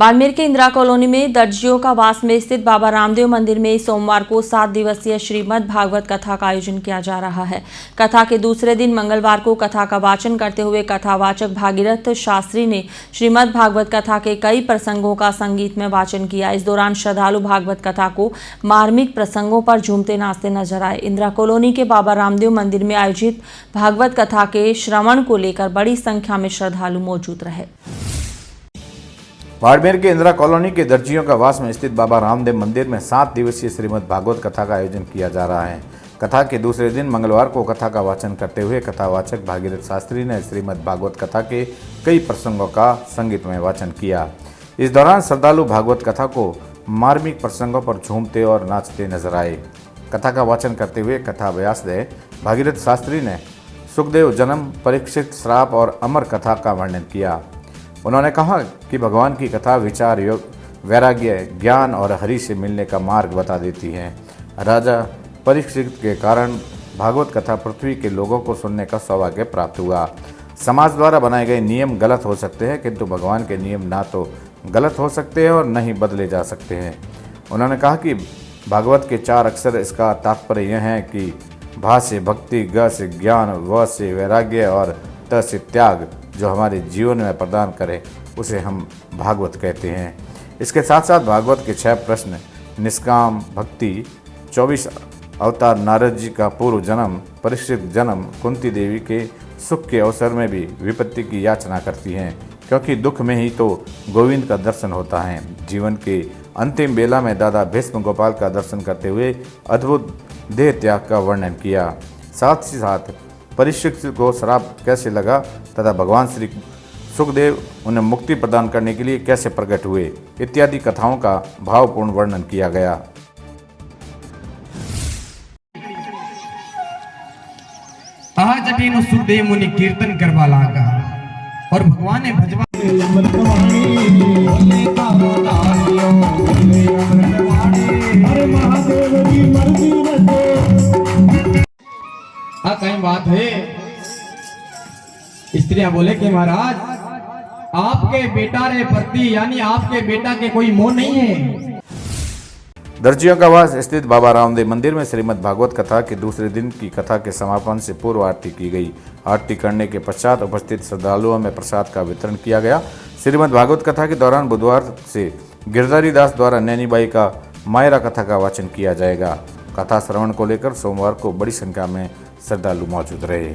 बाड़मेर के इंदिरा कॉलोनी में दर्जियों का वास में स्थित बाबा रामदेव मंदिर में सोमवार को 7 दिवसीय श्रीमद् भागवत कथा का आयोजन किया जा रहा है। कथा के दूसरे दिन मंगलवार को कथा का वाचन करते हुए कथावाचक भागीरथ शास्त्री ने श्रीमद् भागवत कथा के कई प्रसंगों का संगीत में वाचन किया। इस दौरान श्रद्धालु भागवत कथा को मार्मिक प्रसंगों पर झूमते नाचते नजर आए। इंदिरा कॉलोनी के बाबा रामदेव मंदिर में आयोजित भागवत कथा के श्रवण को लेकर बड़ी संख्या में श्रद्धालु मौजूद रहे। बाड़मेर के इंदिरा कॉलोनी के दर्जियों का वास में स्थित बाबा रामदेव मंदिर में 7 दिवसीय श्रीमद् भागवत कथा का आयोजन किया जा रहा है। कथा के दूसरे दिन मंगलवार को कथा का वाचन करते हुए कथावाचक भागीरथ शास्त्री ने श्रीमद् भागवत कथा के कई प्रसंगों का संगीतमय वाचन किया। इस दौरान श्रद्धालु भागवत कथा को मार्मिक प्रसंगों पर झूमते और नाचते नजर आए। कथा का वाचन करते हुए कथा व्यासदेव भागीरथ शास्त्री ने सुखदेव जन्म, परीक्षित श्राप और अमर कथा का वर्णन किया। उन्होंने कहा कि भगवान की कथा विचार योग, वैराग्य, ज्ञान और हरि से मिलने का मार्ग बता देती है। राजा परीक्षित के कारण भागवत कथा पृथ्वी के लोगों को सुनने का सौभाग्य प्राप्त हुआ। समाज द्वारा बनाए गए नियम गलत हो सकते हैं, किंतु भगवान के नियम ना तो गलत हो सकते हैं और न ही बदले जा सकते हैं। उन्होंने कहा कि भागवत के 4 अक्षर, इसका तात्पर्य यह है कि भा से भक्ति, ग से ज्ञान, व से वैराग्य और त से त्याग जो हमारे जीवन में प्रदान करे उसे हम भागवत कहते हैं। इसके साथ साथ भागवत के 6 प्रश्न, निष्काम भक्ति, 24 अवतार, नारद जी का पूर्व जन्म, परीक्षित जन्म, कुंती देवी के सुख के अवसर में भी विपत्ति की याचना करती हैं, क्योंकि दुख में ही तो गोविंद का दर्शन होता है। जीवन के अंतिम बेला में दादा भीष्म गोपाल का दर्शन करते हुए अद्भुत देह त्याग का वर्णन किया। साथ ही साथ परीक्षित को श्राप कैसे लगा तथा भगवान श्री सुखदेव उन्हें मुक्ति प्रदान करने के लिए कैसे प्रकट हुए इत्यादि कथाओं का भावपूर्ण वर्णन किया गया। आज अभी सुखदेव मुनि कीर्तन करवा लागा और भगवान ने भजवा कहीं बात है। स्त्रियां बोले कि महाराज आपके बेटा रे प्रति यानी आपके बेटा के कोई मोह नहीं है। दर्जियों का वास स्थित बाबा रामदेव मंदिर में श्रीमद् भागवत कथा के दूसरे दिन की कथा के समापन से पूर्व आरती की गई। आरती करने के पश्चात उपस्थित श्रद्धालुओं में प्रसाद का वितरण किया गया। श्रीमद् भागवत कथा के दौरान बुधवार से गिरधारी दास द्वारा नैनीबाई का मायरा कथा का वाचन किया जाएगा। कथा श्रवण को लेकर सोमवार को बड़ी संख्या में श्रद्धालु मौजूद रहे।